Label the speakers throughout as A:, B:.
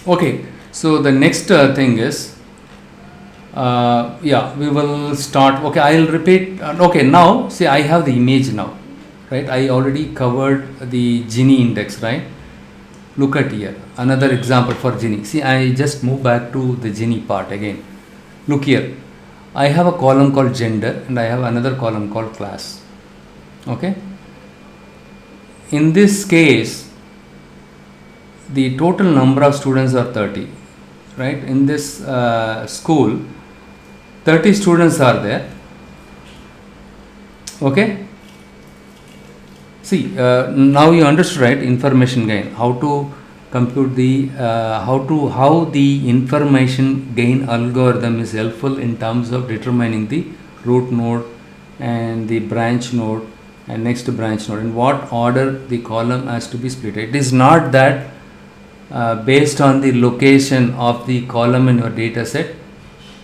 A: Okay, so the next thing is, yeah, we will start. Okay, I'll repeat. Okay, now see, I have the image now, right? I already covered the Gini index, right? Look at here, another example for Gini. See, I just move back to the Gini part again. Look here, I have a column called gender and I have another column called class. Okay, in this case, the total number of students are 30, right? In this school, 30 students are there. Okay, see, now you understood, right? Information gain, how to compute the how the information gain algorithm is helpful in terms of determining the root node and the branch node and next branch node, in what order the column has to be split. It is not that based on the location of the column in your data set,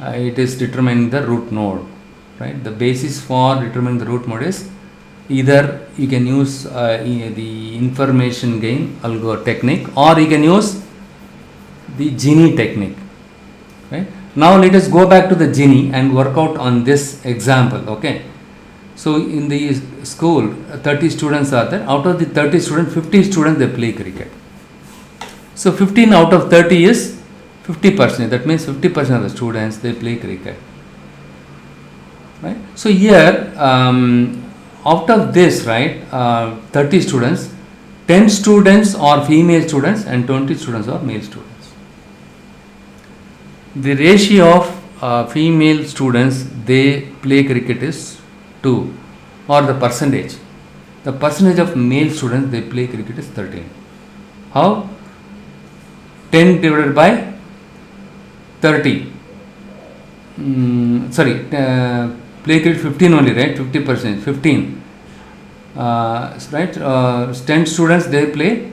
A: it is determining the root node, right? The basis for determining the root node is either you can use the information gain algorithm technique, or you can use the Gini technique, right? Now let us go back to the Gini and work out on this example. Okay, so in the school 30 students are there. Out of the 30 students, 50 students they play cricket. So 15 out of 30 is 50%. That means 50% of the students they play cricket, right? So here out of this, right, 30 students, 10 students are female students and 20 students are male students. The ratio of female students they play cricket is 2, or the percentage of male students they play cricket is 13. How? 10 divided by 30. Play cricket 15 only, right? 50%, 15. Right? 10 students they play.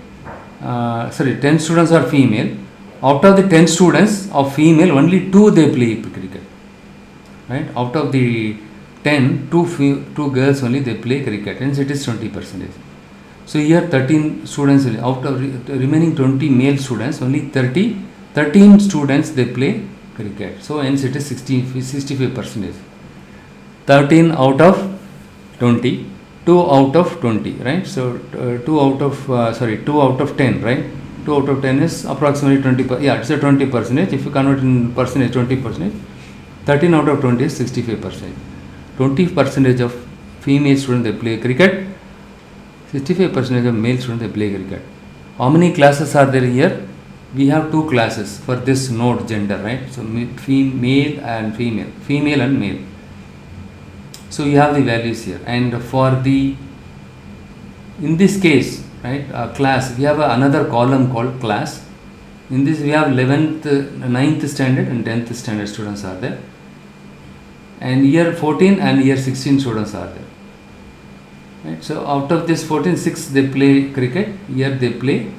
A: 10 students are female. Out of the 10 students of female, only 2 they play cricket. Right? Out of the 10, 2 girls only they play cricket, hence it is 20%. So here 13 students, out of remaining 20 male students, only 13 students they play cricket. So hence it is 65%. 13 out of 20, 2 out of 20, right? So 2 out of 10, right? 2 out of 10 is approximately 20%. Yeah, it's a 20%. If you convert in percentage, 20%. 13 out of 20 is 65%. 20% of female students they play cricket. 65% of male students they play cricket. How many classes are there here? We have 2 classes for this node gender, right? So male and female, female and male. So you have the values here, and for the in this case, right, class, we have another column called class. In this we have 11th, 9th standard and 10th standard students are there, and year 14 and year 16 students are there. Right. So out of this 14, 6 they play cricket. Here they play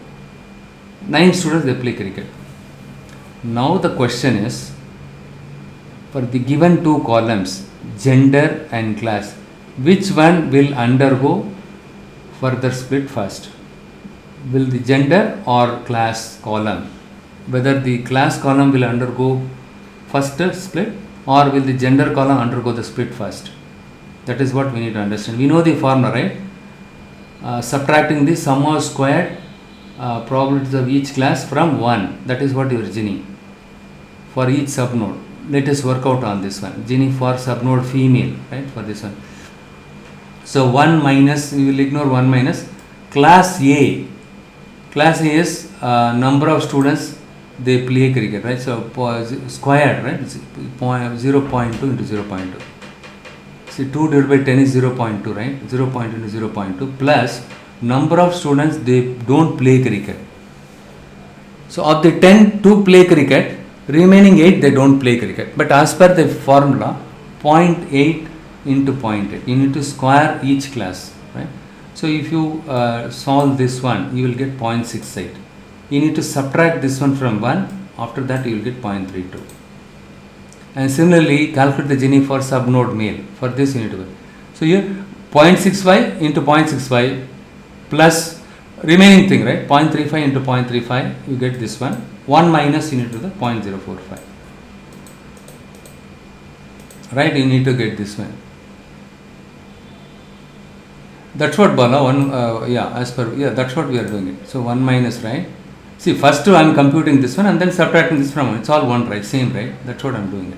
A: 9 students they play cricket. Now the question is, for the given 2 columns, gender and class, which one will undergo further split first? Will the gender or class column? Whether the class column will undergo first split, or will the gender column undergo the split first? That is what we need to understand. We know the formula, right? Subtracting the sum of squared probabilities of each class from 1. That is what your Gini for each subnode. Let us work out on this one. Gini for subnode female, right? For this one. So 1 minus, we will ignore 1 minus. Class A. Class A is number of students they play cricket, right? So squared, right? 0.2 into 0.2. See, 2 divided by 10 is 0.2, right? 0.2 into 0.2 plus number of students they don't play cricket. So of the 10, 2 play cricket, remaining 8 they don't play cricket. But as per the formula, 0.8 into 0.8, you need to square each class, right? So if you solve this one, you will get 0.68. You need to subtract this one from 1. After that you will get 0.32. And similarly calculate the Gini for subnode male. For this you need to. So here 0.65 into 0.65 plus remaining thing, right? 0.35 into 0.35, you get this one. 1 minus you need to do the 0.045. Right? You need to get this one. That's what Bala, that's what we are doing it. So 1 minus, right? See, first I am computing this one and then subtracting this from one. It's all one, right? Same, right? That's what I am doing it.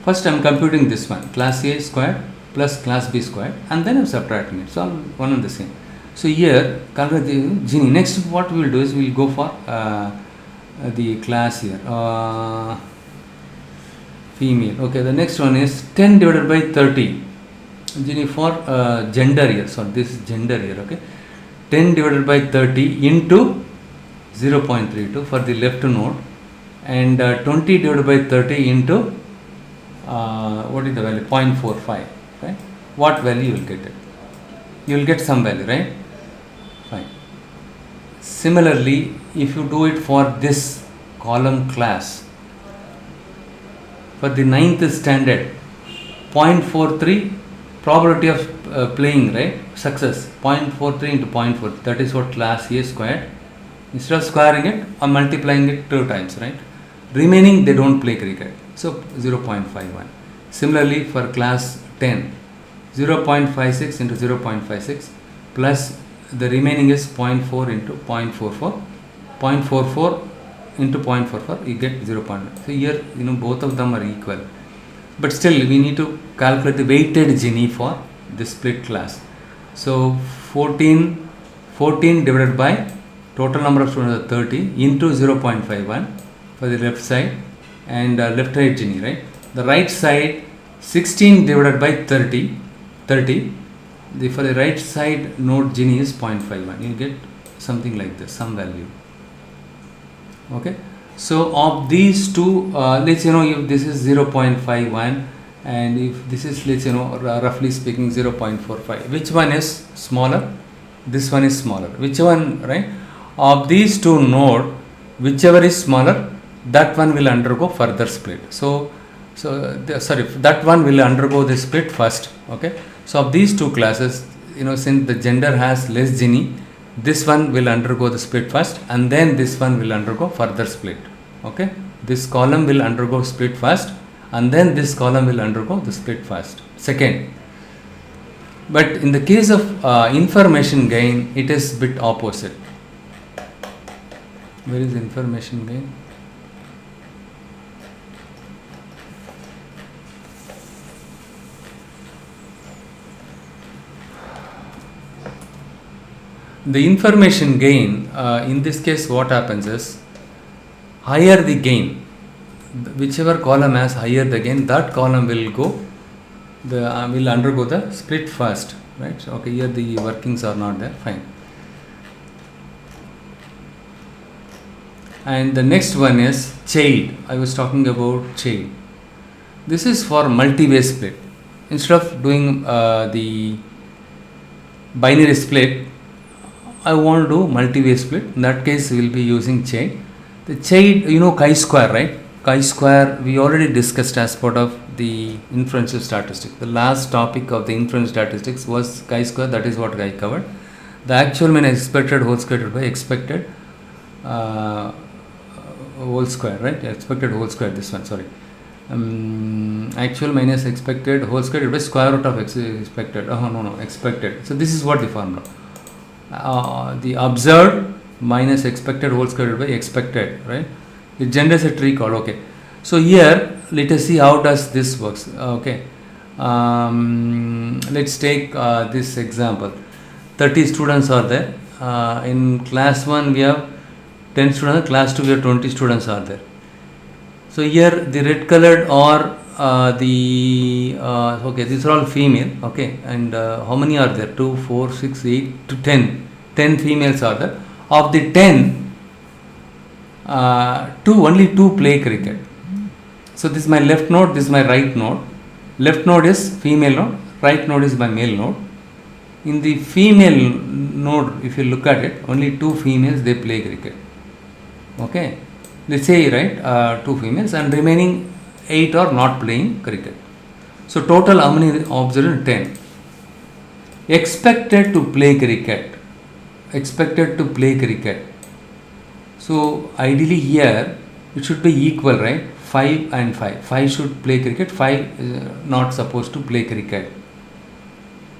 A: First I am computing this one, class A squared plus class B squared, and then I am subtracting it. It's all one and the same. So here, calculate the Gini. Next, what we will do is we will go for the class here. Female. Okay, the next one is 10 divided by 30. Gini for gender here. So this is gender here. Okay, 10 divided by 30 into 0.32 for the left node, and 20 divided by 30 into what is the value? 0.45. Right? What value you will get it? You will get some value, right? Fine. Similarly, if you do it for this column class, for the 9th standard, 0.43 probability of playing, right? Success, 0.43 into 0.4, that is what class A squared. Instead of squaring it, I'm multiplying it 2 times, right? Remaining, they don't play cricket. So 0.51. Similarly, for class 10, 0.56 into 0.56 plus the remaining is 0.4 into 0.44, 0.44 into 0.44, you get 0.1. So here, both of them are equal. But still, we need to calculate the weighted Gini for the split class. So 14 divided by total number of students are 30 into 0.51 for the left side and left right Gini, right? The right side 16 divided by 30. For the right side node Gini is 0.51. You get something like this, some value. Okay. So of these two, let's if this is 0.51 and if this is, let's roughly speaking 0.45, which one is smaller? This one is smaller. Which one, right? Of these two node, whichever is smaller, that one will undergo further split. That one will undergo the split first. Okay. So of these two classes, since the gender has less Gini, this one will undergo the split first and then this one will undergo further split. Okay. This column will undergo split first and then this column will undergo the split first. Second. But in the case of information gain, it is bit opposite. Where is information gain? The information gain, in this case what happens is, higher the gain, whichever column has higher the gain, that column will will undergo the split first, right? So, okay, here the workings are not there, fine. And the next one is child. I was talking about child. This is for multi-way split. Instead of doing the binary split, I want to do multi-way split. In that case, we will be using child. The child, chi-square, right? Chi-square, we already discussed as part of the inferential statistics. The last topic of the inferential statistics was chi-square. That is what I covered. The actual mean expected whole square by expected whole square, right? Expected whole square, this one, sorry. Actual minus expected whole square by square root of expected. Expected. So this is what the formula. The observed minus expected whole square by expected, right? It generates a tree called, okay. So here, let us see how does this works. Okay. Let's take this example. 30 students are there. In class 1 we have 10 students, class 2 we have 20 students are there. So here the red colored or okay, these are all female, okay, and how many are there? 2, 4, 6, 8 to 10. 10 females are there. Of the 10, only 2 play cricket. So this is my left node, this is my right node. Left node is female node, right node is my male node. In the female node, if you look at it, only 2 females they play cricket. Okay, let's say, right, 2 females and remaining 8 are not playing cricket. So total how many observed? 10. Expected to play cricket. expected to play cricket. So ideally here it should be equal, right? 5 and 5. 5 should play cricket, 5 is not supposed to play cricket.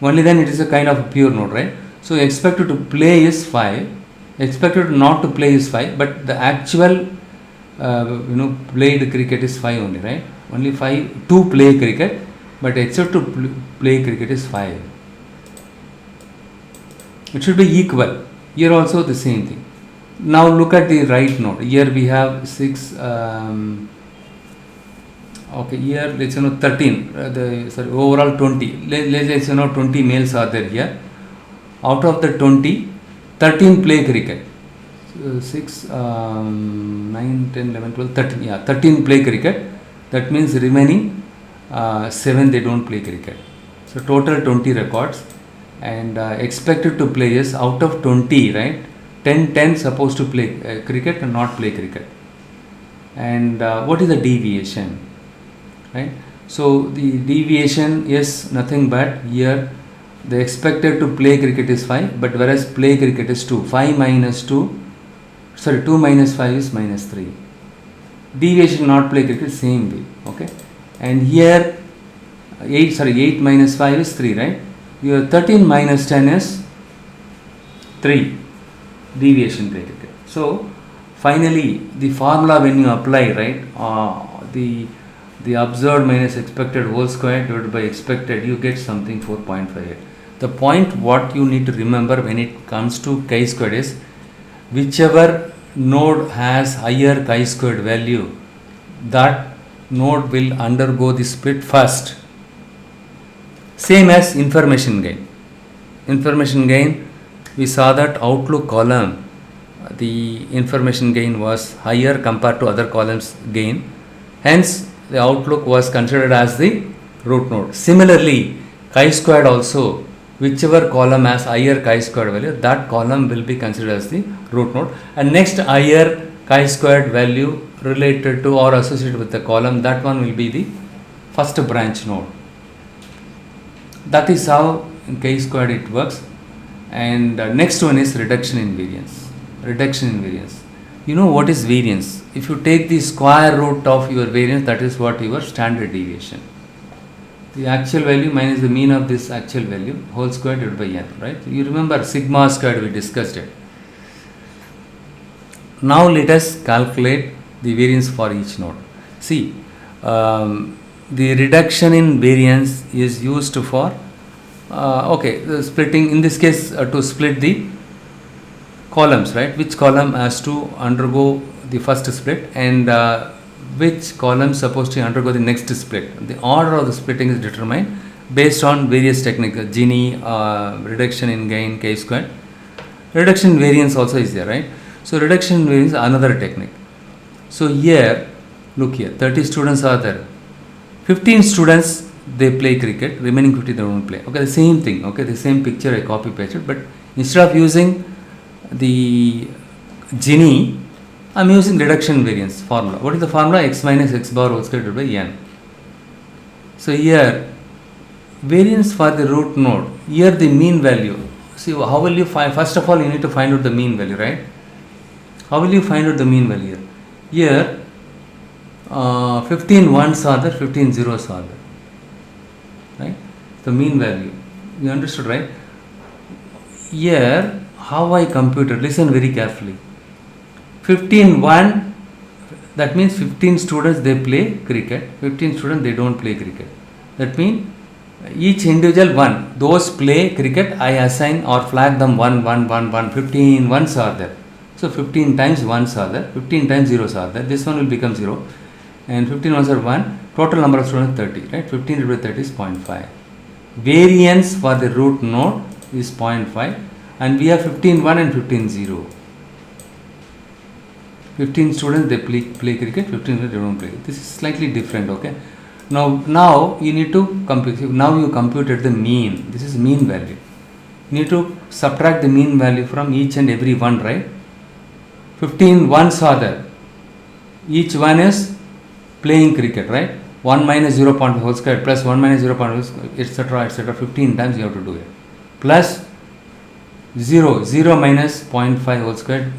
A: Only then it is a kind of pure node, right? So expected to play is 5, expected not to play is 5, but the actual played cricket is 5 only, right? Only 5 to play cricket, but expected to play cricket is 5. It should be equal. Here also the same thing. Now look at the right node. Here we have 6. Okay, here let's 13. Overall 20. Let's 20 males are there here. Out of the 20, 13 play cricket. 6, 9, 10, 11, 12, 13. Yeah, 13 play cricket. That means remaining 7 they don't play cricket. So total 20 records, and expected to play is out of 20, right? 10 supposed to play cricket and not play cricket. And what is the deviation, right? So the deviation is nothing but here the expected to play cricket is 5, but whereas play cricket is 2. 2 minus 5 is minus 3. Deviation not play cricket same way, okay? And here 8 minus 5 is 3, right? Your 13 minus 10 is 3. Deviation play cricket. So finally the formula when you apply, right, the observed minus expected whole square divided by expected, you get something 4.58. The point what you need to remember when it comes to chi-squared is whichever node has higher chi-squared value, that node will undergo the split first. Same as information gain. Information gain, we saw that outlook column, the information gain was higher compared to other columns gain. Hence, the outlook was considered as the root node. Similarly, chi-squared also, whichever column has higher chi-squared value, that column will be considered as the root node. And next higher chi-squared value related to or associated with the column, that one will be the first branch node. That is how in chi-squared it works. And next one is reduction in variance. Reduction in variance. You know what is variance? If you take the square root of your variance, that is what your standard deviation. The actual value minus the mean of this actual value whole square divided by n, right? You remember sigma squared, we discussed it. Now let us calculate the variance for each node. See, the reduction in variance is used for the splitting, in this case to split the columns, right? Which column has to undergo the first split and which column is supposed to undergo the next split. The order of the splitting is determined based on various techniques, Gini, reduction in gain, chi-squared. Reduction in variance also is there, right? So reduction in variance is another technique. So here, look here, 30 students are there. 15 students, they play cricket, remaining 50 they don't play. Okay, the same thing, okay, the same picture I copy pasted, but instead of using the Gini, I am using reduction variance formula. What is the formula? X minus x bar whole square divided by n. So here, variance for the root node, here the mean value. See, how will you find? First of all, you need to find out the mean value, right? How will you find out the mean value here? Here, 15 ones are there, 15 zeros are there, right? The mean value. You understood, right? Here, how I computed, listen very carefully. 15 1, that means 15 students they play cricket, 15 students they don't play cricket. That means each individual one, those play cricket, I assign or flag them 1 1 1 1, 15 ones are there. So 15 times ones are there, 15 times zeros are there. This one will become 0 and 15 ones are 1. Total number of students 30, right? 15 divided by 30 is 0.5. Variance for the root node is 0.5 and we have 15 1 and 15 0. 15 students they play cricket, 15 they don't play. This is slightly different, okay? Now you need to compute. Now you computed the mean. This is mean value. You need to subtract the mean value from each and every one, right? 15 ones are there. Each one is playing cricket, right? 1 minus 0 whole square plus 1 minus 0 etc. etc. 15 times you have to do it. Plus 0 minus 0.5 whole square,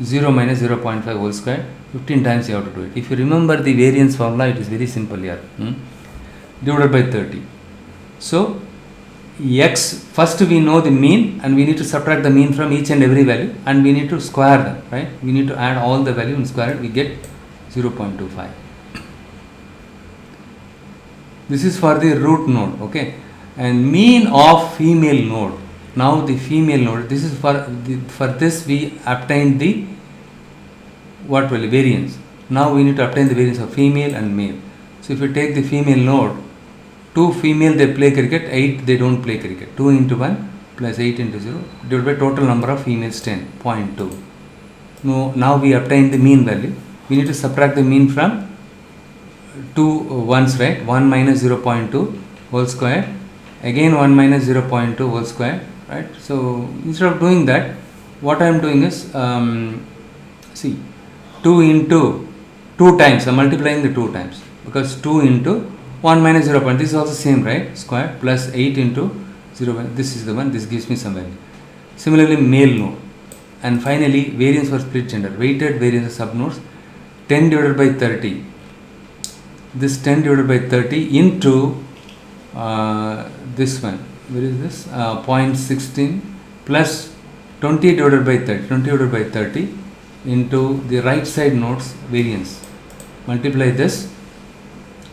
A: 0 minus 0.5 whole square, 15 times you have to do it. If you remember the variance formula, it is very simple here. Divided by 30. So x, first we know the mean and we need to subtract the mean from each and every value and we need to square them, right? We need to add all the value and square it, we get 0.25. This is for the root node, okay? And mean of female node. Now the female node, this is for this we obtained the what value? Variance. Now we need to obtain the variance of female and male. So if you take the female node, 2 female they play cricket, 8 they don't play cricket. 2 into 1 plus 8 into 0 divided by total number of females 10, 0.2. Now we obtain the mean value. We need to subtract the mean from 2 ones, right? 1 minus 0.2 whole square, again 1 minus 0.2 whole square, right? So instead of doing that, what I am doing is, see, 2 into 2 times, I am multiplying the 2 times, because 2 into 1 minus 0. This is also same, right? Square plus 8 into 0. This is the one, this gives me some value. Similarly, male node. And finally, variance for split gender, weighted variance of subnodes, 10 divided by 30. This 10 divided by 30 into this one, where is this? 0.16 plus 20 divided by 30, 20 divided by 30 into the right side nodes variance. Multiply this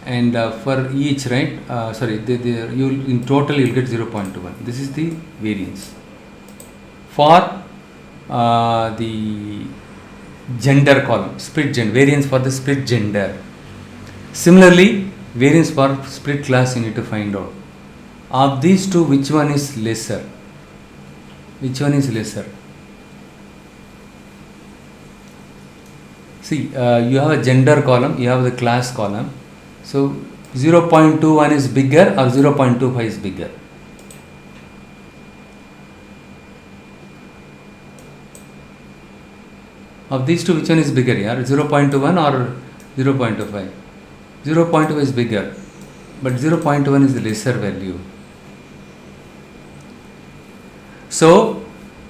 A: and for each, right, you in total you will get 0.21. This is the variance for the gender column, split gender, variance for the split gender. Similarly, variance for split class you need to find out. Of these two, which one is lesser? Which one is lesser? See, you have a gender column, you have the class column. So 0.21 is bigger or 0.25 is bigger? Of these two, which one is bigger here? 0.21 or 0.25? 0.2 is bigger, but 0.1 is the lesser value. So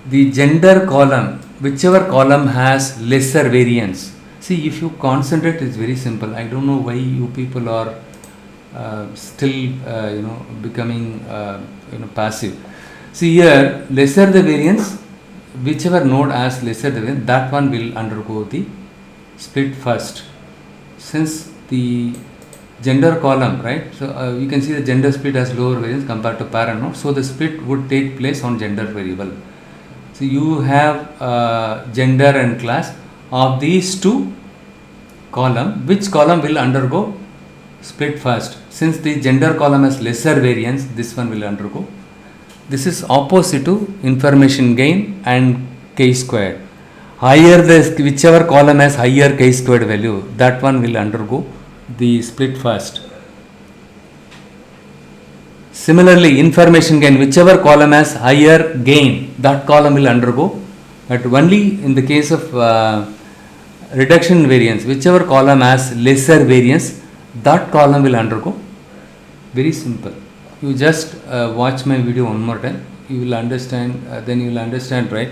A: the gender column, whichever column has lesser variance. See, if you concentrate, it's very simple. I don't know why you people are still becoming passive. See here, lesser the variance, whichever node has lesser the variance, that one will undergo the split first. Since the gender column, right? So you can see the gender split has lower variance compared to parent node. So the split would take place on gender variable. So you have gender and class. Of these two column, which column will undergo split first? Since the gender column has lesser variance, this one will undergo. This is opposite to information gain and chi-squared. Higher whichever column has higher chi-squared value, that one will undergo the split first. Similarly, information gain, whichever column has higher gain, that column will undergo. But only in the case of reduction variance, whichever column has lesser variance, that column will undergo. Very simple. You just watch my video one more time, you will understand, then you will understand, right?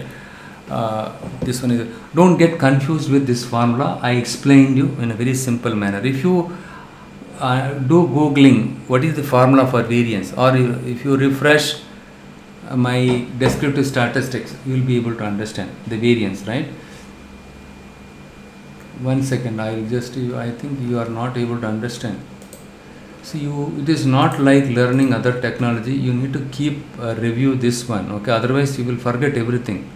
A: This one is, don't get confused with this formula. I explained you in a very simple manner. If you do googling what is the formula for variance, or if you refresh my descriptive statistics, you will be able to understand the variance, right? 1 second, I think you are not able to understand. See, it is not like learning other technology. You need to keep review this one, okay? Otherwise you will forget everything.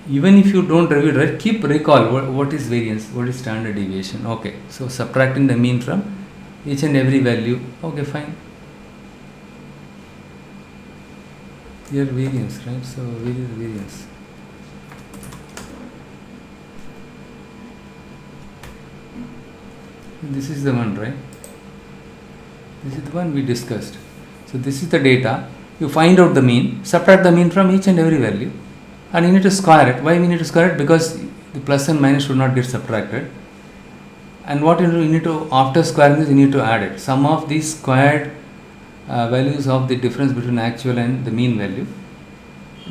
A: Even if you don't review, right, keep recall what is variance, what is standard deviation. Okay, so subtracting the mean from each and every value. Okay, fine. Here variance, right? So where is variance? This is the one, right? This is the one we discussed. So this is the data. You find out the mean, subtract the mean from each and every value, and you need to square it. Why we need to square it? Because the plus and minus should not get subtracted. And what you need to, after squaring this, you need to add it. Sum of these squared values of the difference between actual and the mean value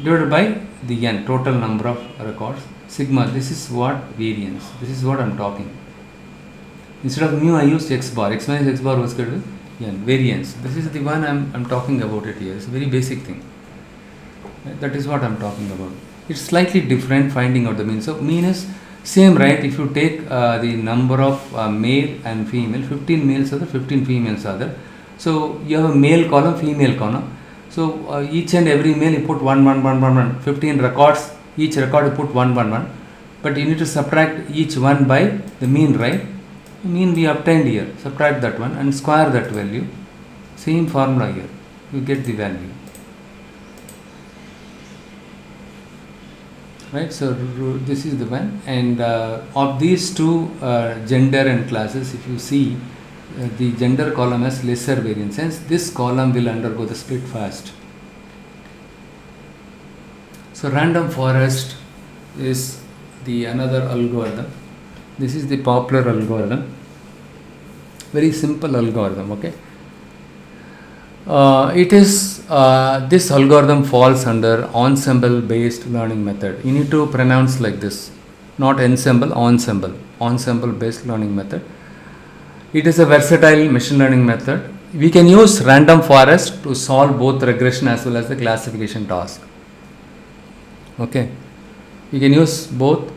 A: divided by the n, total number of records, sigma. This is what variance, this is what I am talking. Instead of mu I used x bar, x minus x bar was equal to n, variance. This is the one I am talking about it here. It's a very basic thing. That is what I am talking about. It's slightly different finding out the mean. So mean is same, right? If you take the number of male and female, 15 males are there, 15 females are there. So you have a male column, female column. So each and every male you put 1, 1, 1, 1, 1. 15 records, each record you put 1, 1, 1. But you need to subtract each one by the mean, right? The mean we obtained here. Subtract that one and square that value. Same formula here. You get the value. Right, so this is the one, and of these two gender and classes, if you see the gender column has lesser variance, hence this column will undergo the split fast. So random forest is the another algorithm. This is the popular algorithm, very simple algorithm. Okay, this algorithm falls under ensemble based learning method. You need to pronounce like this, not ensemble, ensemble based learning method. It is a versatile machine learning method. We can use random forest to solve both regression as well as the classification task. Okay, we can use both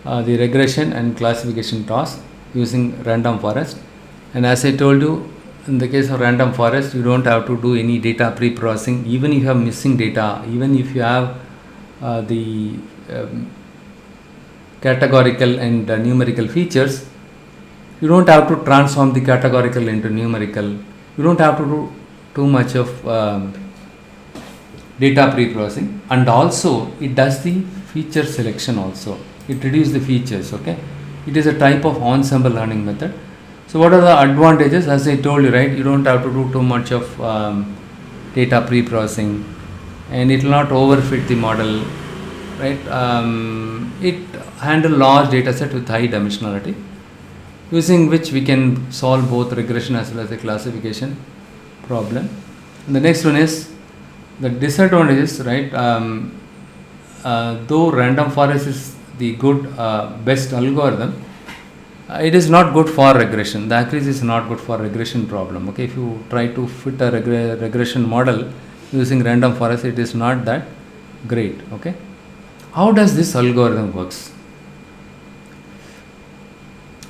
A: the regression and classification task using random forest. And as I told you, in the case of random forest, you don't have to do any data pre-processing. Even if you have missing data, even if you have the categorical and numerical features, you don't have to transform the categorical into numerical. You don't have to do too much of data pre-processing. And also it does the feature selection also. It reduces the features. Okay, it is a type of ensemble learning method. So what are the advantages? As I told you, right, you don't have to do too much of data pre-processing, and it will not overfit the model, right? It handle large data set with high dimensionality, using which we can solve both regression as well as the classification problem. And the next one is the disadvantages, right? Though random forest is the good best algorithm, it is not good for regression. The accuracy is not good for regression problem. Okay, if you try to fit a regression model using random forest, it is not that great. Okay, how does this algorithm works?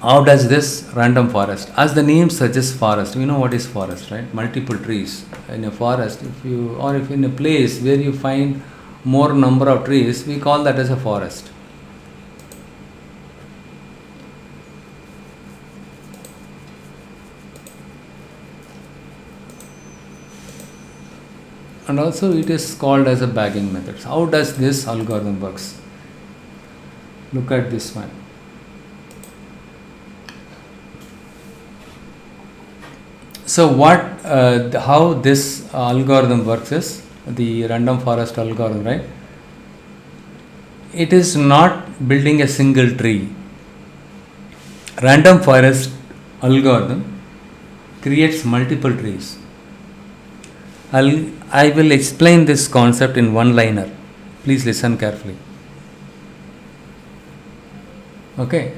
A: How does this random forest? As the name suggests, forest. We know what is forest, right? Multiple trees. In a forest, if in a place where you find more number of trees, we call that as a forest. And also it is called as a bagging method. How does this algorithm works? Look at this one. So how this algorithm works is the random forest algorithm, right? It is not building a single tree. Random forest algorithm creates multiple trees. I will explain this concept in one liner. Please listen carefully. Okay.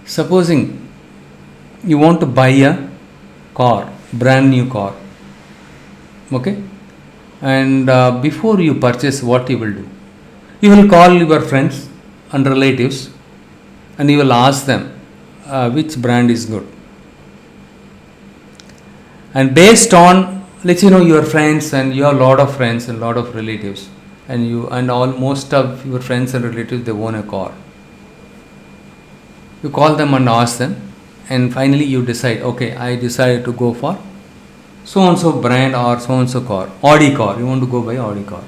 A: Supposing you want to buy a car, brand new car. Okay. And before you purchase, what you will do? You will call your friends and relatives and you will ask them which brand is good. And based on, let's your friends, and you have a lot of friends and a lot of relatives, and most of your friends and relatives, they own a car. You call them and ask them, and finally you decide, okay, I decided to go for so and so brand or so and so car, Audi car. You want to go buy Audi car.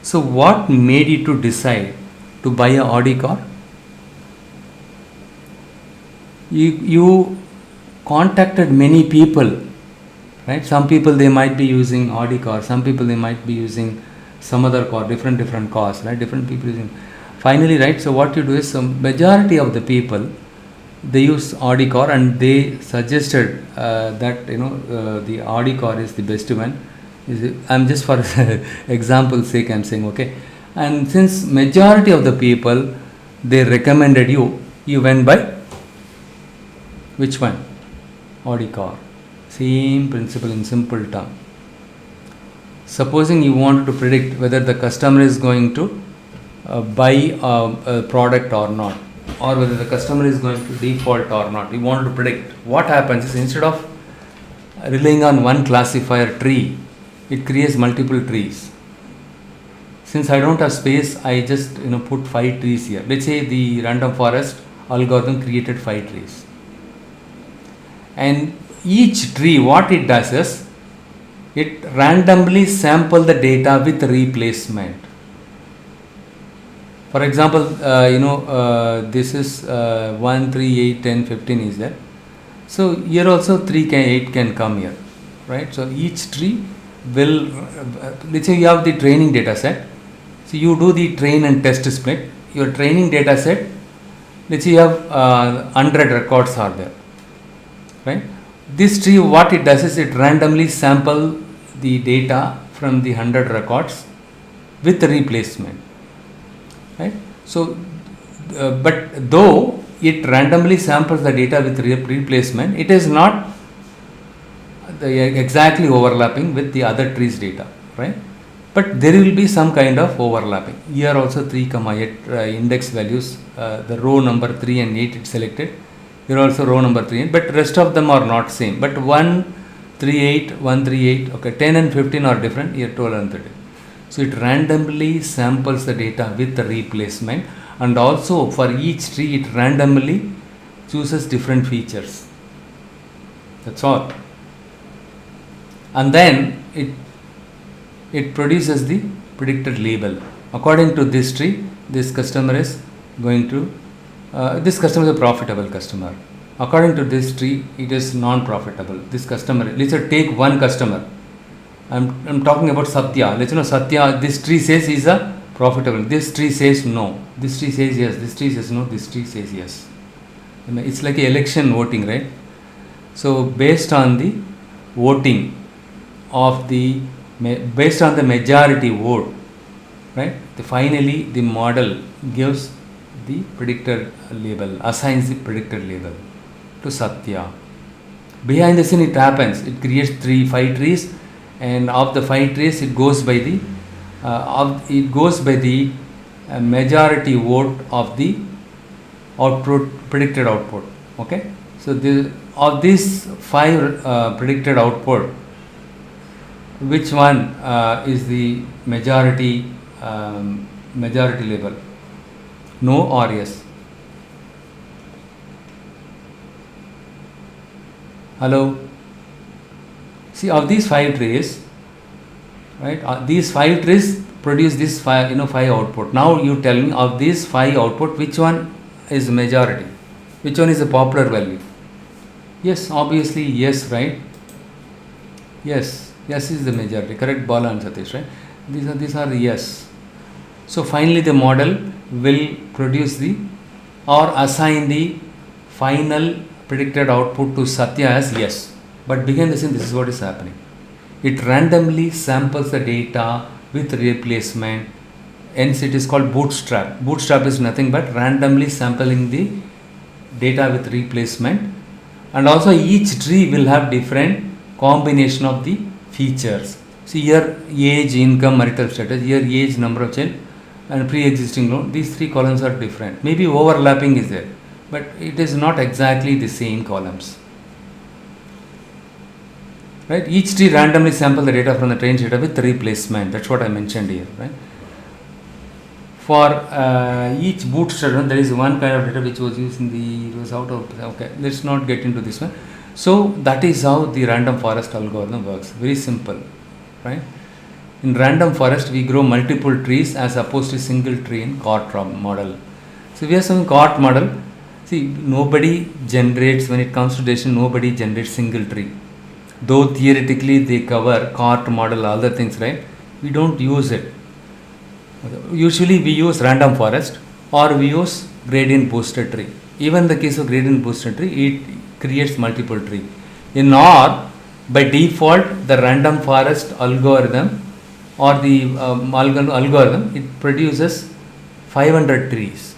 A: So what made you to decide to buy a Audi car? You contacted many people, right? Some people, they might be using Audi car, some people they might be using some other car, different cars, right? Different people using. Finally, right, so what you do is, some majority of the people, they use AudiCore, and they suggested that the AudiCore is the best one. I'm just for example's sake I'm saying, okay. And since majority of the people they recommended you went by which one? AudiCore. Same principle in simple term. Supposing you wanted to predict whether the customer is going to buy a product or not, or whether the customer is going to default or not, you wanted to predict. What happens is, instead of relying on one classifier tree, it creates multiple trees. Since I don't have space, I just put 5 trees here. Let's say the random forest algorithm created 5 trees, and each tree, what it does is it randomly sample the data with replacement. For example, this is 1, 3, 8, 10, 15 is there. So here also 3, 8 can come here, right? So each tree will, let's say you have the training data set. So you do the train and test split. Your training data set, let's say you have 100 records are there, right? This tree, what it does is it randomly sample the data from the 100 records with replacement, right? So, but though it randomly samples the data with replacement, it is not exactly overlapping with the other trees data, right? But there will be some kind of overlapping. Here also 3, 8 index values, the row number 3 and 8 it selected. Here also row number 3, but rest of them are not same. But 1, 3, 8, 1, 3, 8, okay, 10 and 15 are different, here 12 and 13. So it randomly samples the data with the replacement, and also for each tree it randomly chooses different features. That's all. And then it produces the predicted label. According to this tree, this customer is going to, this customer is a profitable customer. According to this tree, it is non-profitable. This customer, let's take one customer. I'm talking about Satya. Let's Satya, this tree says he's a profitable. This tree says no. This tree says yes. This tree says no. This tree says yes. It's like election voting, right? So based on the voting of based on the majority vote, right? Finally, the model gives the predicted label, assigns the predicted label to Satya. Behind the scene, it happens. It creates 5 trees, and of the 5 trees, it goes by the majority vote of the predicted output. Okay. So of these 5 predicted output, which one is the majority label? No or yes? Hello. See, of these 5 trees, right? These 5 trees produce this 5 output. Now you tell me, of these 5 output, which one is majority? Which one is a popular value? Yes, obviously yes, right? Yes, yes is the majority. Correct, Bala and Satish, right? These are yes. So finally the model will produce or assign the final predicted output to Satya as yes. But behind the scene, this is what is happening. It randomly samples the data with replacement. Hence it is called bootstrap. Bootstrap is nothing but randomly sampling the data with replacement. And also each tree will have different combination of the features. See here, age, income, marital status. Here age, number of child, and pre-existing loan. These 3 columns are different. Maybe overlapping is there, but it is not exactly the same columns. Right? Each tree randomly sample the data from the trained data with replacement. That's what I mentioned here. Right? For each bootstrap, there is one kind of data which was used it was out of, okay, let's not get into this one. So that is how the random forest algorithm works. Very simple, right? In random forest, we grow multiple trees as opposed to single tree in CORT model. So we have some CORT model. See, nobody generates, when it comes to decision, nobody generates single tree. Though theoretically they cover CORT model, all the things, right? We don't use it. Usually we use random forest or we use gradient boosted tree. even the case of gradient boosted tree, it creates multiple tree. In OR, by default, the random forest algorithm or the algorithm, it produces 500 trees.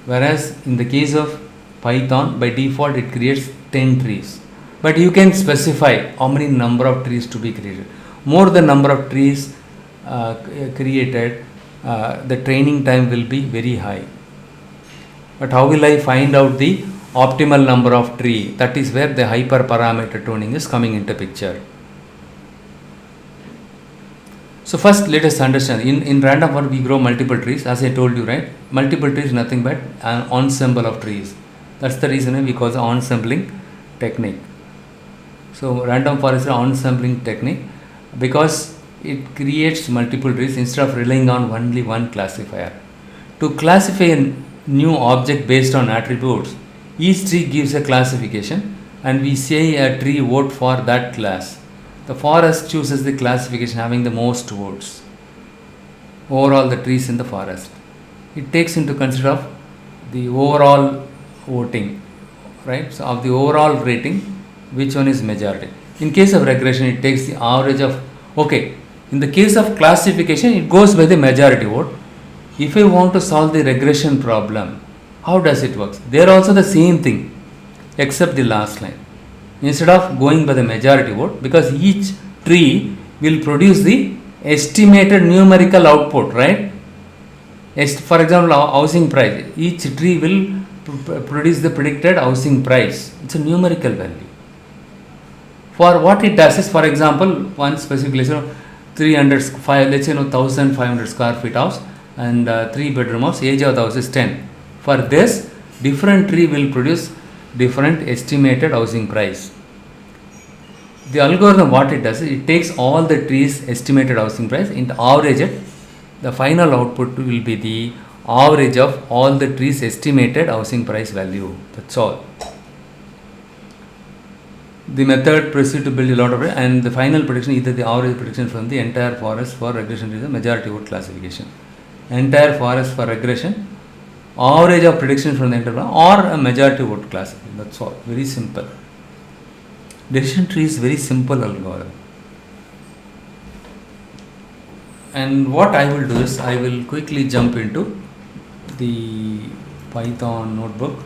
A: Whereas in the case of Python, by default, it creates 10 trees. But you can specify how many number of trees to be created. More the number of trees created, the training time will be very high. But how will I find out the optimal number of tree? That is where the hyperparameter tuning is coming into picture. So first let us understand, in random forest we grow multiple trees, as I told you, right? Multiple trees is nothing but an ensemble of trees. That's the reason we call it ensembling technique. So random forest is an ensembling technique because it creates multiple trees instead of relying on only one classifier. To classify a new object based on attributes, each tree gives a classification and we say a tree vote for that class. The forest chooses the classification having the most votes. Overall the trees in the forest. It takes into consideration of the overall voting, right? So of the overall rating, which one is majority. In case of regression, it takes the average of, okay, in the case of classification, it goes by the majority vote. If I want to solve the regression problem, how does it work? They are also the same thing, except the last line. Instead of going by the majority vote, because each tree will produce the estimated numerical output, right? For example, housing price, each tree will produce the predicted housing price. It's a numerical value. For what it does is, for example, one specific, let's say 1,500 square feet house and 3-bedroom house, age of the house is 10. For this, different tree will produce different estimated housing price. The algorithm, what it does is, it takes all the trees estimated housing price and average it. The final output will be the average of all the trees estimated housing price value. That's all. The method proceeds to build a lot of it, and the final prediction, either the average prediction from the entire forest for regression is a majority vote classification. Entire forest for regression, average of prediction from the entire or a majority vote classification. That's all. Very simple. Decision tree is very simple algorithm. And what I will do is, I will quickly jump into the Python notebook,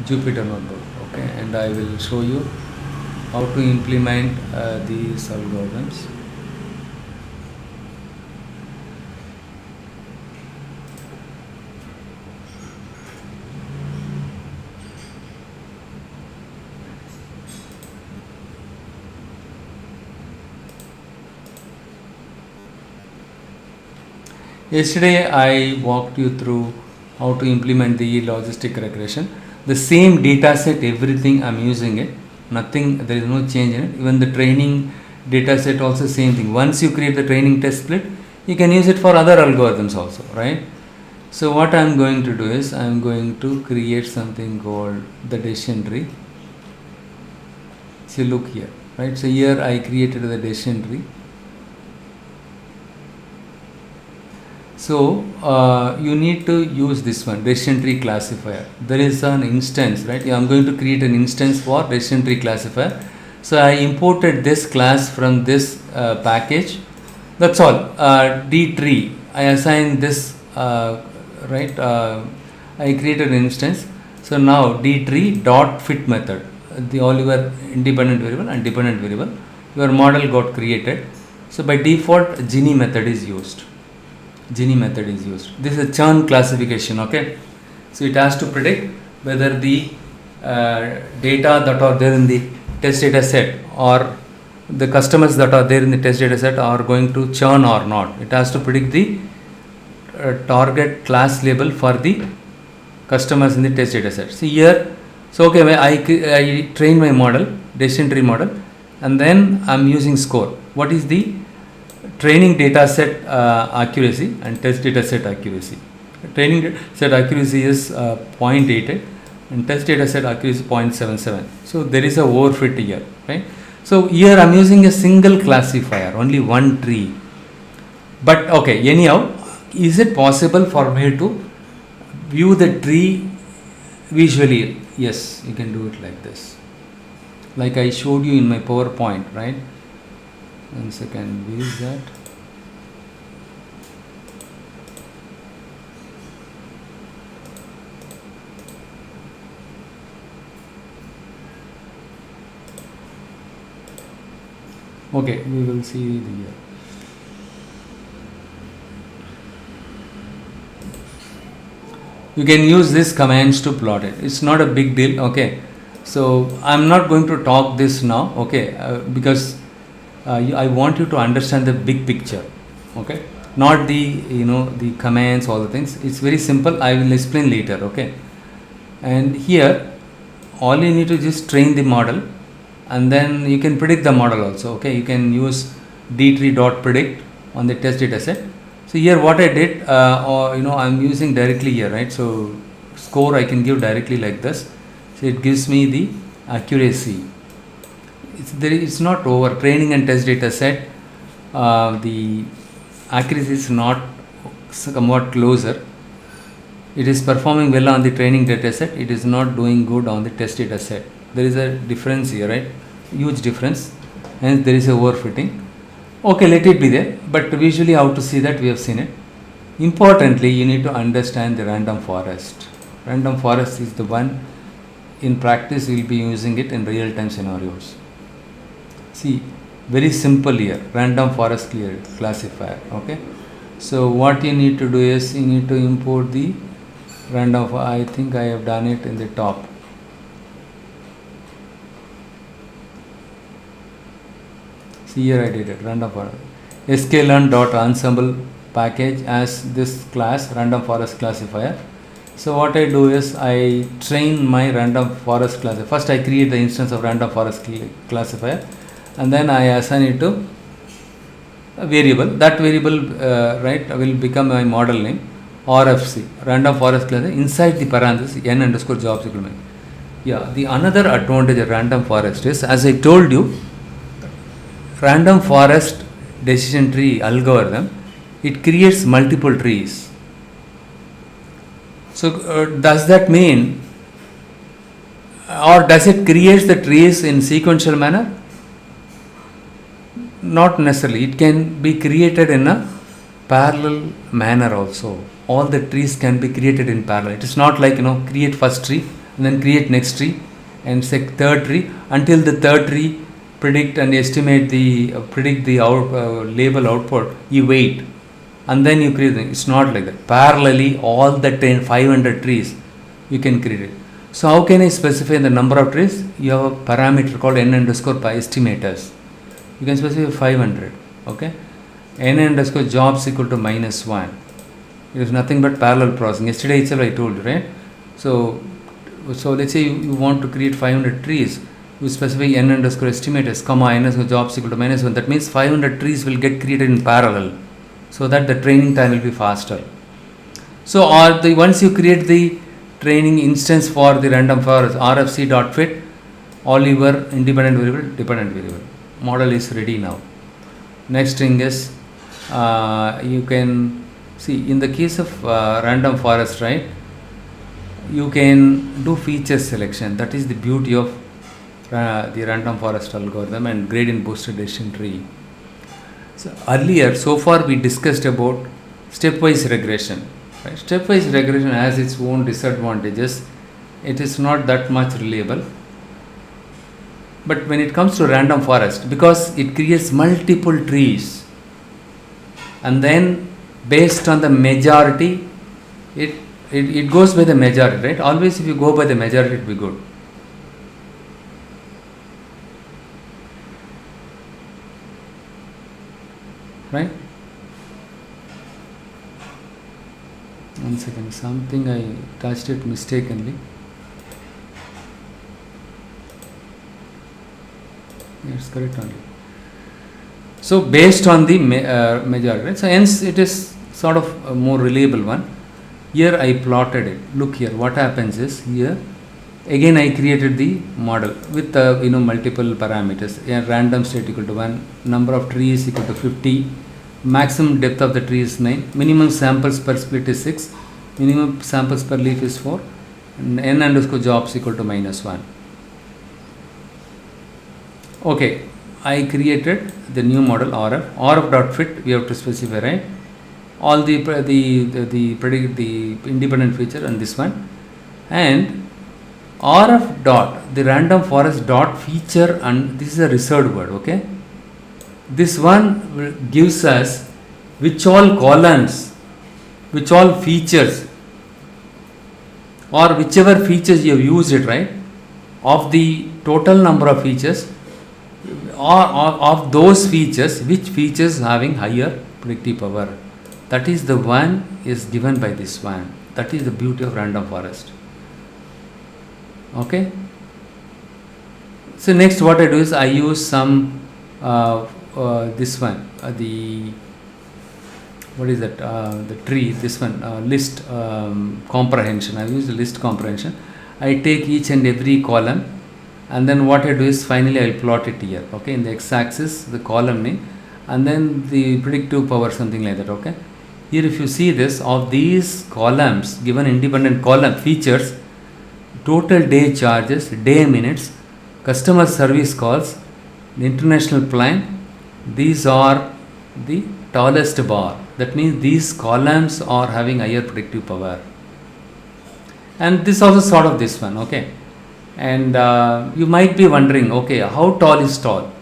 A: Jupyter notebook, okay, and I will show you how to implement these algorithms. Yesterday I walked you through how to implement the logistic regression. The same data set, everything I'm using it, nothing, there is no change in it. Even the training data set also same thing. Once you create the training test split, you can use it for other algorithms also, right? So what I'm going to do is, I'm going to create something called the decision tree. So look here, right? So here I created the decision tree. So you need to use this one, decision tree classifier. There is an instance, right? I'm going to create an instance for decision tree classifier. So I imported this class from this package. That's all. D tree. I assigned this, right? I created an instance. So now D tree dot fit method. The all your independent variable and dependent variable. Your model got created. So by default, Gini method is used. Gini method is used. This is a churn classification, okay? So it has to predict whether the data that are there in the test data set or the customers that are there in the test data set are going to churn or not. It has to predict the target class label for the customers in the test data set. See here, so okay, I train my model, decision tree model, and then I'm using score. What is the training data set accuracy and test data set accuracy? Training data set accuracy is 0.88 and test data set accuracy 0.77. So there is a overfit here, right? So here I'm using a single classifier, only one tree. But okay, anyhow, is it possible for me to view the tree visually. Yes, you can do it like this, like I showed you in my PowerPoint, right? 1 second, where is that? Okay, we will see the year. You can use these commands to plot it. It's not a big deal. Okay, so I'm not going to talk this now. Okay, because I want you to understand the big picture. Okay, not the the commands, all the things. It's very simple. I will explain later. Okay, and here all you need to just train the model, and then you can predict the model also. Okay, you can use d3.predict on the test data set. So here what I did, I'm using directly here, right? So score I can give directly like this. So it gives me the accuracy. It's not over training and test data set. The accuracy is not somewhat closer. It is performing well on the training data set. It is not doing good on the test data set. There is a difference here, right? Huge difference. Hence there is a overfitting. Okay, let it be there, but visually how to see that we have seen it. Importantly, you need to understand the random forest. Random forest is the one in practice we will be using it in real time scenarios. See, very simple here, random forest classifier. Okay, so what you need to do is you need to import the random. I think I have done it in the top. Here I did it, random forest. sklearn.ensemble package as this class, random forest classifier. So what I do is I train my random forest classifier. First I create the instance of random forest classifier, and then I assign it to a variable. That variable will become my model name, RFC, random forest classifier. Inside the parenthesis n underscore jobs equal. Yeah, the another advantage of random forest is, as I told you, random forest decision tree algorithm, it creates multiple trees. So does that mean, or does it create the trees in sequential manner? Not necessarily. It can be created in a parallel manner also. All the trees can be created in parallel. It is not like create first tree and then create next tree and third tree until the third tree predict and estimate predict the label output. You wait and then you create it. It's not like that. Parallelly, all the 500 trees you can create it. So how can I specify the number of trees? You have a parameter called n underscore estimators. You can specify 500. Okay, n underscore jobs equal to -1. It is nothing but parallel processing. Yesterday itself I told you, right? So let's say you want to create 500 trees. You specify n underscore estimators, comma n underscore jobs equal to -1. That means 500 trees will get created in parallel, so that the training time will be faster. So once you create the training instance for the random forest, RFC.fit, all your independent variable, dependent variable. Model is ready now. Next thing is you can see in the case of random forest, right? You can do feature selection. That is the beauty of the random forest algorithm and gradient boosted decision tree. So earlier, so far we discussed about stepwise regression. Right? Stepwise regression has its own disadvantages. It is not that much reliable. But when it comes to random forest, because it creates multiple trees, and then based on the majority, it goes by the majority, right? Always if you go by the majority, it will be good. Right? One second, something I touched it mistakenly. It's correct only. So based on the majority, right? So hence it is sort of a more reliable one. Here I plotted it. Look here, what happens is here again I created the model with multiple parameters. A random state equal to 1, number of trees equal to 50, maximum depth of the tree is 9, minimum samples per split is 6, minimum samples per leaf is 4, and n underscore jobs equal to -1. Okay, I created the new model RF dot fit. We have to specify, right, all the predict the independent feature and this one, and RF dot the random forest dot feature, and this is a reserved word. Okay, this one gives us which all columns, which all features, or whichever features you have used it, right, of the total number of features, or of those features, which features having higher predictive power. That is the one is given by this one. That is the beauty of random forest. Okay. So next what I do is I use some this one, the what is that, the tree, this one, list comprehension. I use the list comprehension. I take each and every column, and then what I do is finally I will plot it here. Okay, in the x-axis the column name, and then the predictive power, something like that. Okay, here if you see this, of these columns given independent column features, total day charges, day minutes, customer service calls, the international plan, these are the tallest bar. That means these columns are having higher predictive power. And this also sort of this one. Okay, and you might be wondering, okay, how tall is tall?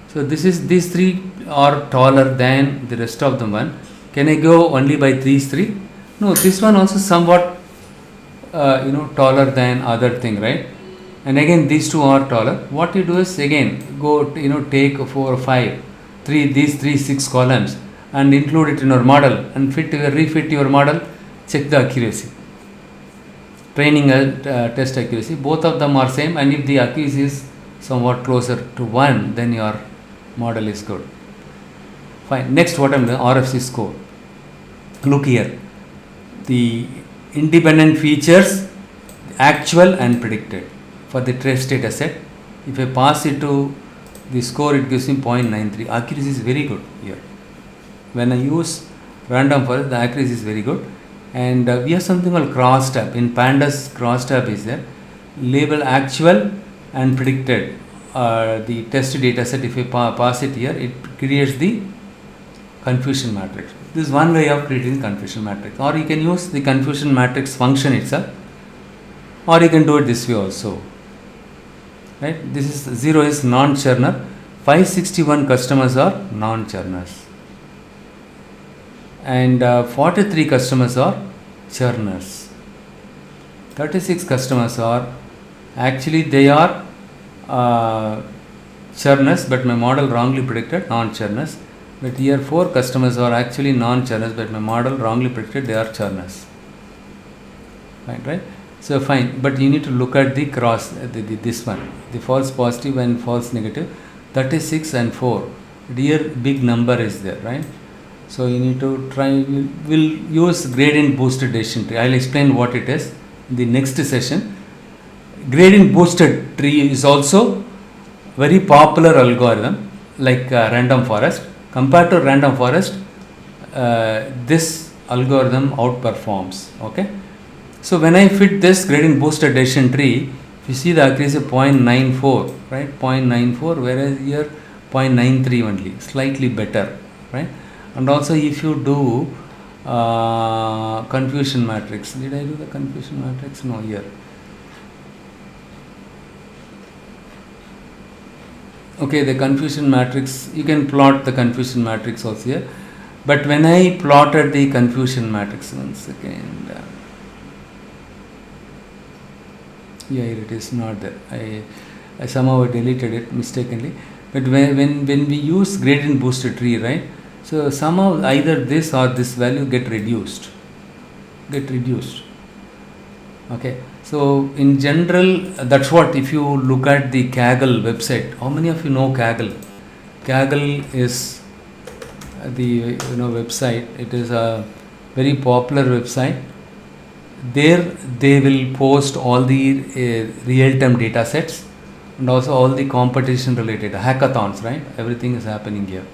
A: So this is, these three are taller than the rest of the one. Can I go only by these three? No, this one also somewhat taller than other thing, right? And again these two are taller. What you do is again go take 4 or 5, these 6 columns and include it in your model and refit your model, check the accuracy, training test accuracy, both of them are same, and if the accuracy is somewhat closer to 1, then your model is good. Fine. Next, what I am doing, RFC score. Look here, the independent features, actual and predicted for the test data set. If I pass it to the score, it gives me 0.93. Accuracy is very good here. When I use random forest, the accuracy is very good. And we have something called crosstab. In Pandas, crosstab is there. Label actual and predicted the test data set. If you pass it here, it creates the confusion matrix. This is one way of creating confusion matrix. Or you can use the confusion matrix function itself, or you can do it this way also. Right? This is 0 is non-churner. 561 customers are non-churners. And 43 customers are churners. 36 customers are actually they are churners, but my model wrongly predicted non-churners. But here 4 customers are actually non-churners, but my model wrongly predicted they are churners. Fine, right? So fine, but you need to look at the cross, this one, the false positive and false negative. 36 and 4. Here big number is there, right? So you need to try. We'll use gradient boosted decision tree. I'll explain what it is in the next session. Gradient boosted tree is also very popular algorithm, like random forest. Compared to random forest, this algorithm outperforms. Okay. So when I fit this gradient boosted decision tree, if you see the accuracy 0.94, right? 0.94, whereas here 0.93 only, slightly better, right? And also if you do confusion matrix, did I do the confusion matrix? No, here. Okay, the confusion matrix, you can plot the confusion matrix also here. But when I plotted the confusion matrix, one second. Yeah, here it is not there. I somehow deleted it mistakenly. But when we use gradient boosted tree, right? So somehow either this or this value get reduced. Okay. So in general, that's what, if you look at the Kaggle website, how many of you know Kaggle? Kaggle is the website. It is a very popular website. There they will post all the real-time data sets and also all the competition related hackathons, right? Everything is happening here.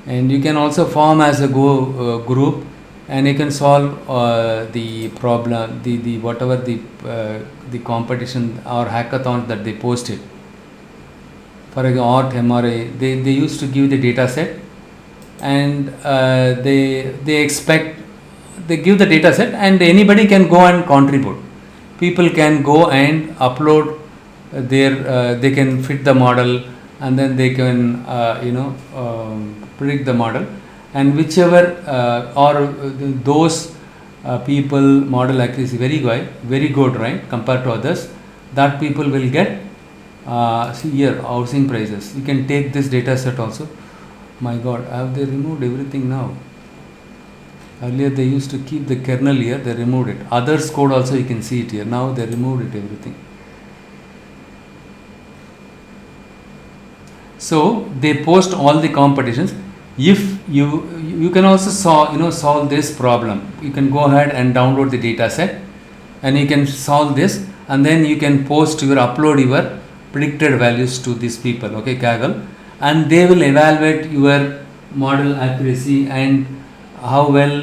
A: And you can also form as a group and you can solve the problem, the whatever the competition or hackathon that they posted. For example, art MRI, they used to give the data set, and they expect, they give the data set and anybody can go and contribute. People can go and upload their they can fit the model, and then they can predict the model, and whichever or those people model accuracy very good, right, compared to others, that people will get see here, housing prices. You can take this data set also. My god, have they removed everything now? Earlier they used to keep the kernel here, they removed it. Others code also you can see it here. Now they removed it, everything. So they post all the competitions. If you can also solve this problem. You can go ahead and download the data set, and you can solve this, and then you can upload your predicted values to these people, okay, Kaggle, and they will evaluate your model accuracy and how well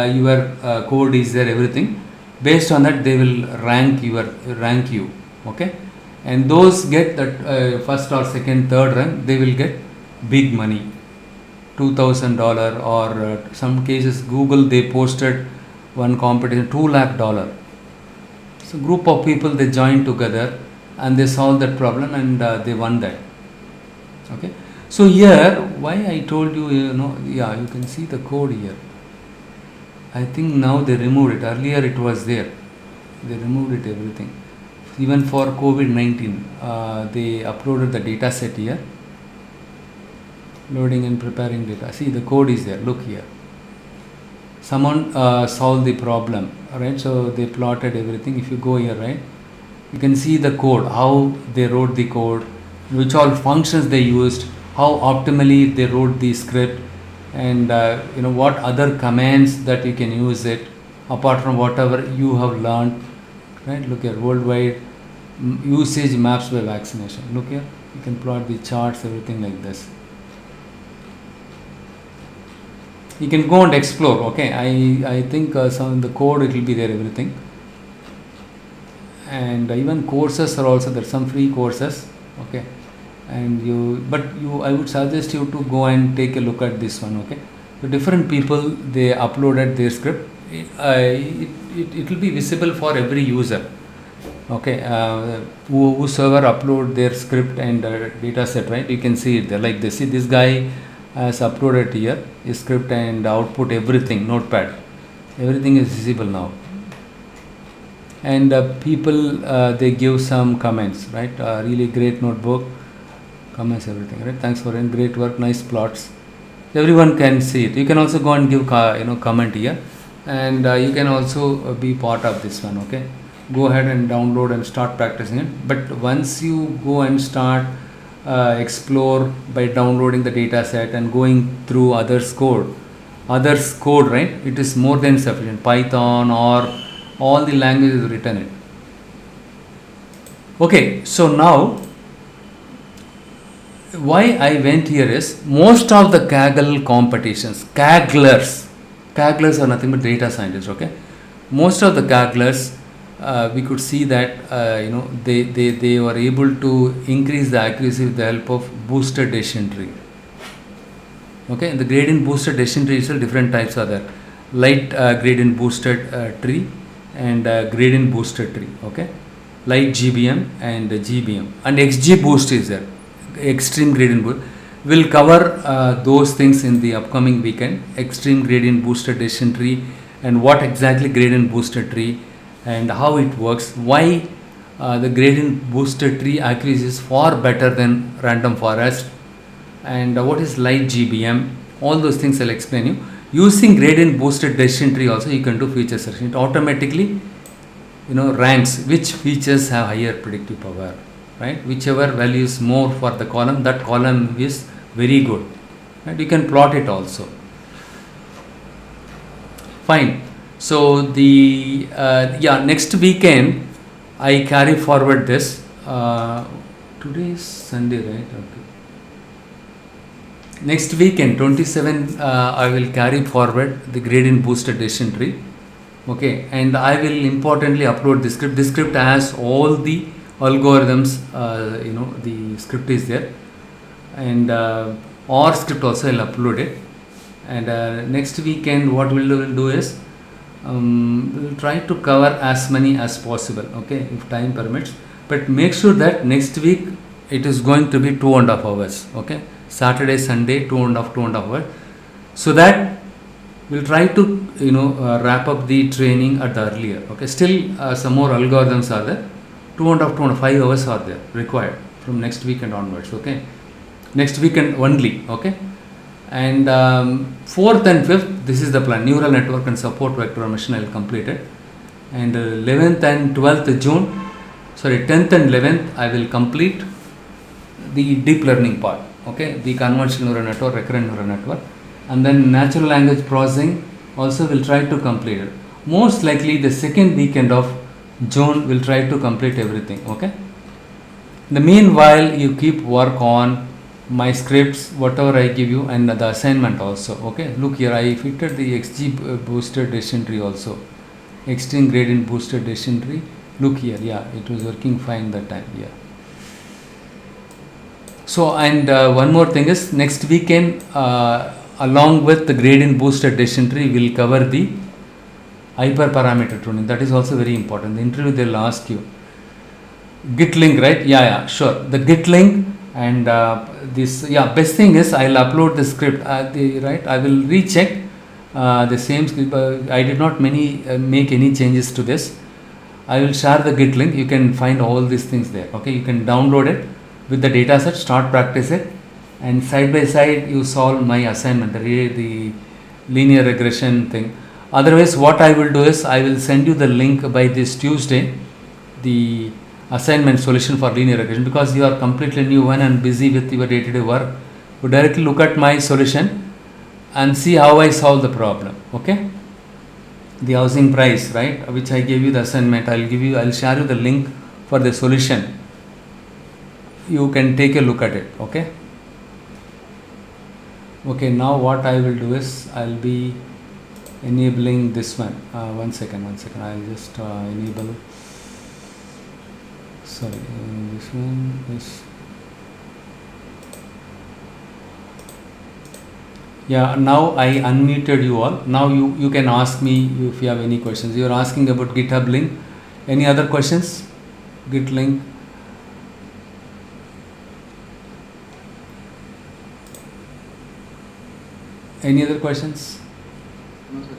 A: your code is there, everything. Based on that, they will rank you, okay, and those get that first or second, third rank, they will get big money, $2,000, or some cases Google, they posted one competition $2 lakh. So group of people, they joined together and they solved that problem, and they won that. Okay, so here why I told you, yeah, you can see the code here. I think now they removed it. Earlier it was there, they removed it, everything. Even for COVID-19 they uploaded the data set here, loading and preparing data. See, the code is there, look here. Someone solved the problem, right? So they plotted everything. If you go here, right, you can see the code, how they wrote the code, which all functions they used, how optimally they wrote the script, and what other commands that you can use it apart from whatever you have learned, right? Look here, worldwide usage maps by vaccination. Look here, you can plot the charts, everything like this. You can go and explore. Okay, I think some the code, it will be there, everything. And even courses are also there, some free courses, okay, and I would suggest you to go and take a look at this one, okay. So different people, they uploaded their script. It will be visible for every user, okay. Whosoever upload their script and data set, right, you can see it there like this. See, this guy has uploaded here his script and output, everything, notepad, everything is visible now. And people, they give some comments, right? Really great notebook, comments, everything, right? Thanks for great work, nice plots. Everyone can see it. You can also go and give comment here, and you can also be part of this one, okay. Go ahead and download and start practicing it. But once you go and start explore by downloading the data set and going through others code, right, it is more than sufficient. Python or all the languages written it. Okay, so now why I went here is, most of the Kaggle competitions, Kagglers are nothing but data scientists, okay. Most of the Kagglers, we could see that they were able to increase the accuracy with the help of boosted decision tree. Okay, in the gradient boosted decision tree itself, different types are there. Light gradient boosted tree and gradient boosted tree, okay. Light GBM and GBM, and XGBoost is there, extreme gradient boost. We'll cover those things in the upcoming weekend. Extreme gradient boosted decision tree, and what exactly gradient boosted tree and how it works, why the gradient boosted tree accuracy is far better than random forest, and what is light GBM. All those things I'll explain you. Using gradient boosted decision tree also, you can do feature selection. It automatically ranks which features have higher predictive power, right? Whichever value is more for the column, that column is very good, right? You can plot it also. Fine. So the next weekend I carry forward this. Today is Sunday, right? Okay. next weekend 27 I will carry forward the gradient boosted decision tree. Okay, and I will importantly upload the script. This script has all the algorithms, the script is there, and or script also I'll upload it. And next weekend what we'll do is we'll try to cover as many as possible, okay, if time permits, but make sure that next week it is going to be 2.5 hours, okay, Saturday, Sunday, 2.5 hours, so that we'll try to wrap up the training at the earlier, okay. Still some more algorithms are there, 2.5 hours are there required from next weekend onwards, okay, next weekend only, okay. And 4th and 5th, this is the plan, neural network and support vector machine I will complete it. And 11th and 12th June, 10th and 11th I will complete the deep learning part, okay, the convolutional neural network, recurrent neural network, and then natural language processing also will try to complete it. Most likely the second weekend of June will try to complete everything, okay. In the meanwhile, you keep work on my scripts, whatever I give you, and the assignment also, okay. Look here, I fitted the XG boosted decision tree also, extreme gradient boosted decision tree. Look here, yeah, it was working fine that time, yeah. So, and one more thing is, next weekend along with the gradient boosted decision tree, we'll cover the hyperparameter tuning. That is also very important. The interview they'll ask you Git link, right? Yeah, sure. The Git link. And this, yeah, best thing is I'll upload the script, right, I will recheck the same script. I did not make any changes to this. I will share the Git link, you can find all these things there, okay. You can download it with the data set, start practice it, and side by side you solve my assignment, the linear regression thing. Otherwise what I will do is I will send you the link by this Tuesday, the assignment solution for linear regression, because you are completely new one and busy with your day-to-day work. You directly look at my solution and see how I solve the problem, okay. The housing price, right, which I gave you the assignment, I'll share you the link for the solution. You can take a look at it, okay. Okay, now what I will do is I'll be enabling this one. One second, I'll just enable. Sorry, this one is, yeah, now I unmuted you all. Now you can ask me if you have any questions. You are asking about GitHub link. Any other questions? Git link. Any other questions?
B: No, sir.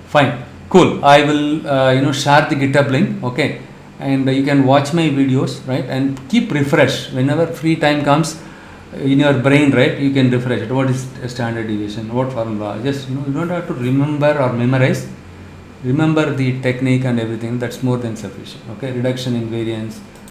A: Fine, cool. I will share the GitHub link, okay, and you can watch my videos, right, and keep refresh whenever free time comes in your brain, right, you can refresh it. What is a standard deviation, what formula, just you don't have to remember or memorize, remember the technique and everything, that's more than sufficient, okay. Reduction in variance,